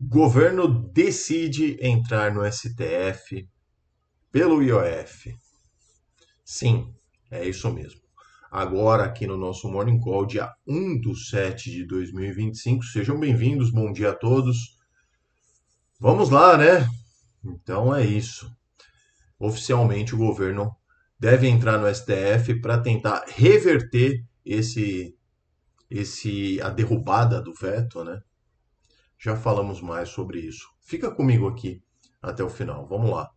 Governo decide entrar no STF pelo IOF. Sim, é isso mesmo. Agora, aqui no nosso Morning Call, dia 1/7/2025. Sejam bem-vindos, bom dia a todos. Vamos lá, né? Então é isso. Oficialmente, o governo deve entrar no STF para tentar reverter a derrubada do veto, né? Já falamos mais sobre isso. Fica comigo aqui até o final. Vamos lá.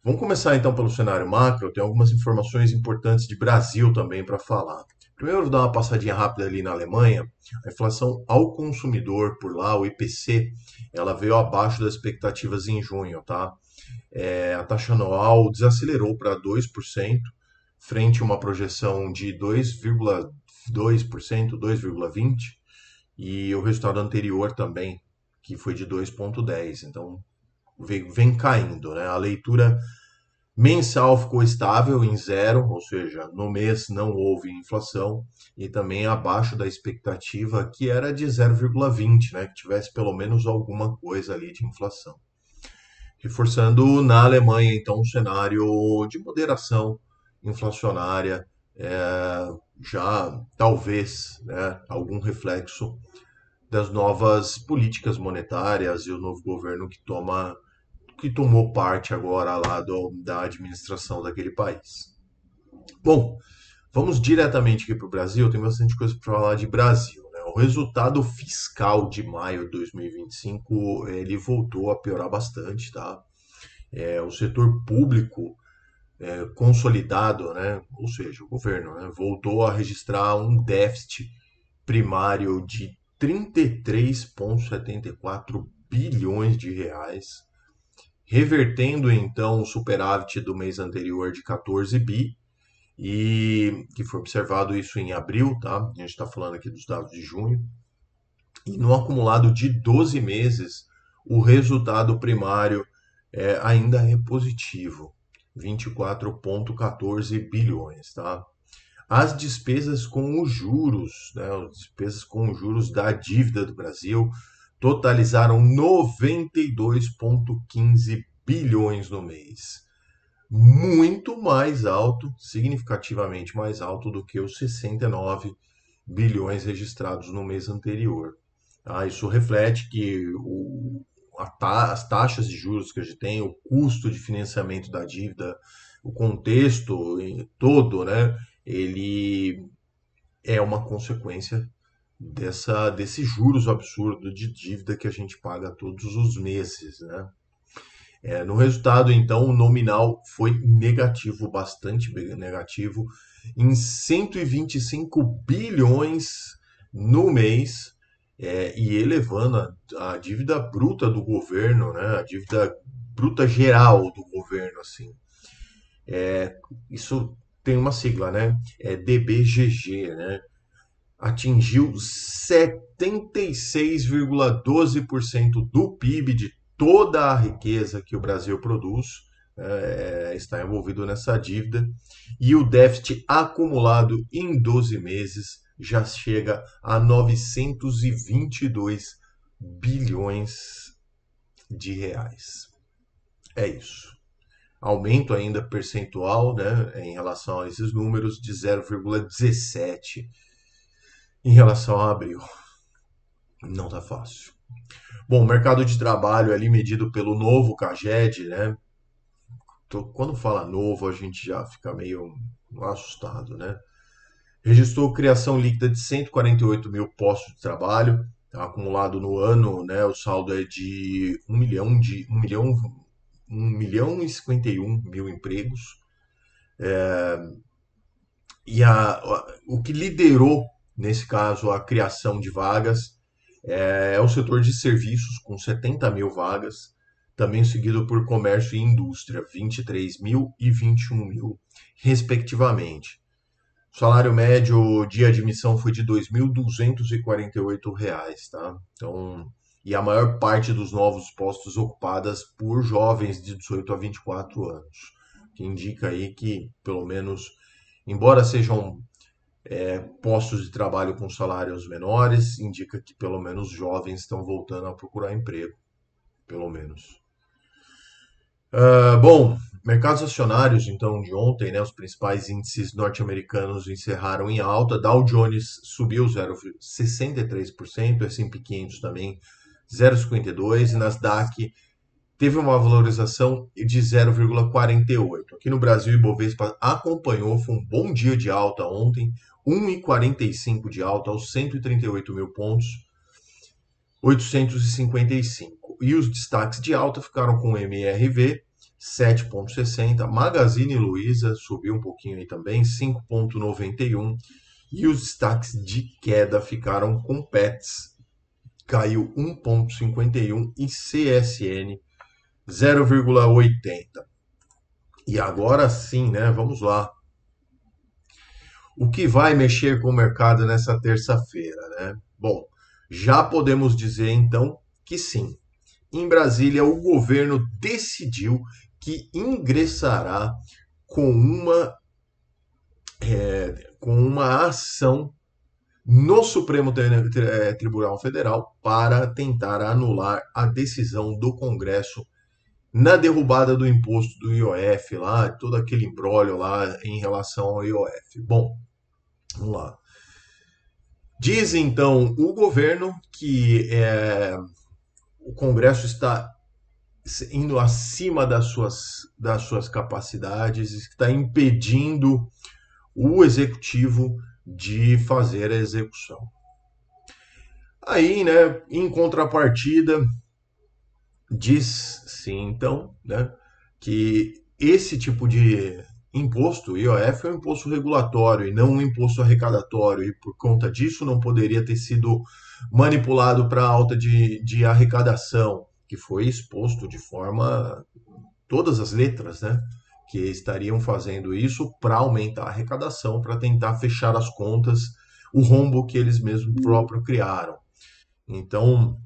Vamos começar então pelo cenário macro. Eu tenho algumas informações importantes de Brasil também para falar. Primeiro, eu vou dar uma passadinha rápida ali na Alemanha. A inflação ao consumidor por lá, o IPC, ela veio abaixo das expectativas em junho, tá? A taxa anual desacelerou para 2%, frente a uma projeção de 2,2%, 2,20%, e o resultado anterior também, que foi de 2,10%. Então, vem caindo, né? A leitura mensal ficou estável em zero, ou seja, no mês não houve inflação e também abaixo da expectativa que era de 0,20, né, que tivesse pelo menos alguma coisa ali de inflação. Reforçando na Alemanha, então, um cenário de moderação inflacionária, já talvez, né, algum reflexo das novas políticas monetárias e o novo governo que tomou parte agora lá da administração daquele país. Bom, vamos diretamente aqui para o Brasil. Tem bastante coisa para falar de Brasil, né? O resultado fiscal de maio de 2025 ele voltou a piorar bastante, tá? O setor público consolidado, né? Ou seja, o governo, né? Voltou a registrar um déficit primário de 33,74 bilhões de reais, revertendo então o superávit do mês anterior de 14 bi, e que foi observado isso em abril, tá? A gente está falando aqui dos dados de junho. E no acumulado de 12 meses, o resultado primário ainda é positivo, 24,14 bilhões, tá? As despesas com os juros, né, as despesas com os juros da dívida do Brasil totalizaram 92,15 bilhões no mês, muito mais alto, significativamente mais alto do que os 69 bilhões registrados no mês anterior. Tá? Isso reflete que as taxas de juros que a gente tem, o custo de financiamento da dívida, o contexto todo, né, ele é uma consequência desses juros absurdos de dívida que a gente paga todos os meses, né? No resultado, então, o nominal foi negativo, bastante negativo, em 125 bilhões no mês, e elevando a dívida bruta do governo, né, a dívida bruta geral do governo, assim. Isso tem uma sigla, né? É DBGG, né? Atingiu 76,12% do PIB de toda a riqueza que o Brasil produz, está envolvido nessa dívida, e o déficit acumulado em 12 meses já chega a 922 bilhões de reais. É isso. Aumento ainda percentual, né, em relação a esses números de 0,17 em relação a abril. Não tá fácil. Bom, o mercado de trabalho ali medido pelo novo CAGED, né? Quando fala novo, a gente já fica meio assustado, né? Registrou criação líquida de 148 mil postos de trabalho, tá? Acumulado no ano, né? O saldo é de 1 milhão e 51 mil empregos. O que liderou, nesse caso, a criação de vagas é o setor de serviços, com 70 mil vagas, também seguido por comércio e indústria, 23 mil e 21 mil, respectivamente. O salário médio de admissão foi de R$ 2.248, tá? Então, e a maior parte dos novos postos ocupadas por jovens de 18 a 24 anos, que indica aí que, pelo menos, embora sejam postos de trabalho com salários menores, indica que pelo menos jovens estão voltando a procurar emprego, pelo menos. Bom, mercados acionários, então, de ontem, né, os principais índices norte-americanos encerraram em alta. Dow Jones subiu 0,63%, S&P 500 também 0,52%, e Nasdaq teve uma valorização de 0,48%. Aqui no Brasil, o Ibovespa acompanhou, foi um bom dia de alta ontem, 1,45 de alta aos 138 mil pontos, 855. E os destaques de alta ficaram com o MRV, 7,60. Magazine Luiza subiu um pouquinho aí também, 5,91. E os destaques de queda ficaram com Pets, caiu 1,51. E CSN, 0,80. E agora sim, né? Vamos lá. O que vai mexer com o mercado nessa terça-feira, né? Bom, já podemos dizer então que sim. Em Brasília, o governo decidiu que ingressará com uma, com uma ação no Supremo Tribunal Federal para tentar anular a decisão do Congresso na derrubada do imposto do IOF lá, todo aquele imbróglio lá em relação ao IOF. Bom, vamos lá. Diz então o governo que o Congresso está indo acima das suas capacidades, está impedindo o executivo de fazer a execução. Aí, né, em contrapartida, diz-se então, né, que esse tipo de imposto, IOF, é um imposto regulatório e não um imposto arrecadatório, e por conta disso não poderia ter sido manipulado para alta de arrecadação, que foi exposto de forma, todas as letras, né, que estariam fazendo isso para aumentar a arrecadação, para tentar fechar as contas, o rombo que eles mesmos próprios criaram. Então,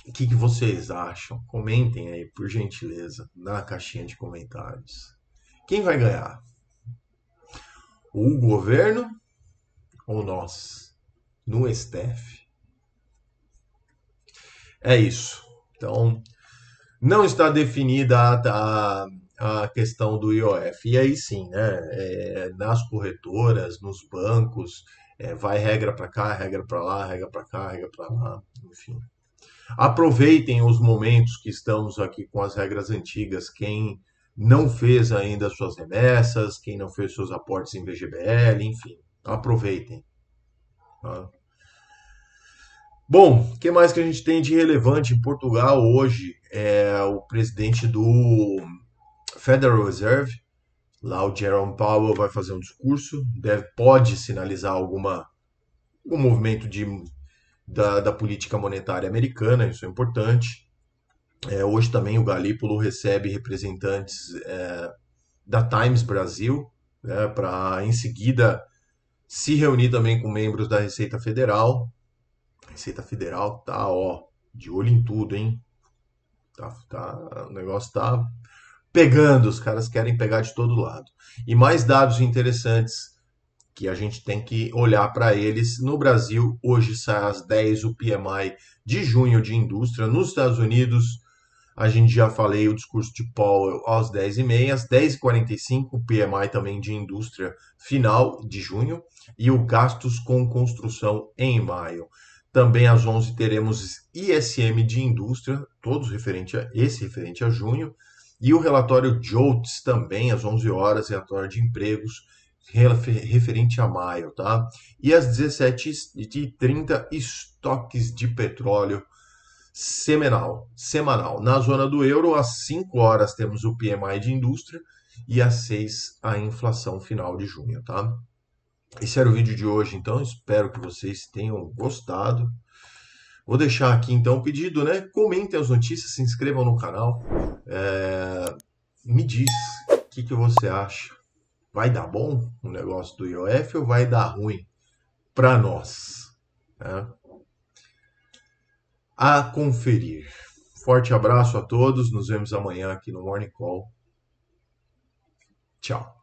o que vocês acham? Comentem aí, por gentileza, na caixinha de comentários. Quem vai ganhar? O governo ou nós? No STF? É isso. Então, não está definida a questão do IOF. E aí sim, né? Nas corretoras, nos bancos, vai regra para cá, regra para lá, regra para cá, regra para lá, enfim. Aproveitem os momentos que estamos aqui com as regras antigas. Quem não fez ainda suas remessas, quem não fez seus aportes em VGBL, enfim, aproveitem. Tá? Bom, o que mais que a gente tem de relevante em Portugal hoje? É o presidente do Federal Reserve, lá o Jerome Powell, vai fazer um discurso, pode sinalizar algum movimento da política monetária americana, isso é importante. Hoje também o Galípolo recebe representantes da Times Brasil, né, para em seguida se reunir também com membros da Receita Federal. A Receita Federal tá, ó, de olho em tudo, hein? O negócio tá pegando, os caras querem pegar de todo lado. E mais dados interessantes que a gente tem que olhar para eles. No Brasil, hoje sai às 10 o PMI de junho de indústria. Nos Estados Unidos, a gente já falei o discurso de Powell às 10h30, às 10h45 o PMI também de indústria final de junho e o gastos com construção em maio. Também às 11 teremos ISM de indústria, todos referente a junho, e o relatório JOLTS também às 11 horas, relatório de empregos referente a maio, tá? E às 17h30 estoques de petróleo semanal. Na zona do euro, às 5 horas temos o PMI de indústria e às 6 a inflação final de junho, tá? Esse era o vídeo de hoje, então espero que vocês tenham gostado. Vou deixar aqui então o pedido, né? Comentem as notícias, se inscrevam no canal. Me diz o que você acha. Vai dar bom o negócio do IOF ou vai dar ruim para nós? Né? A conferir. Forte abraço a todos, nos vemos amanhã aqui no Morning Call. Tchau.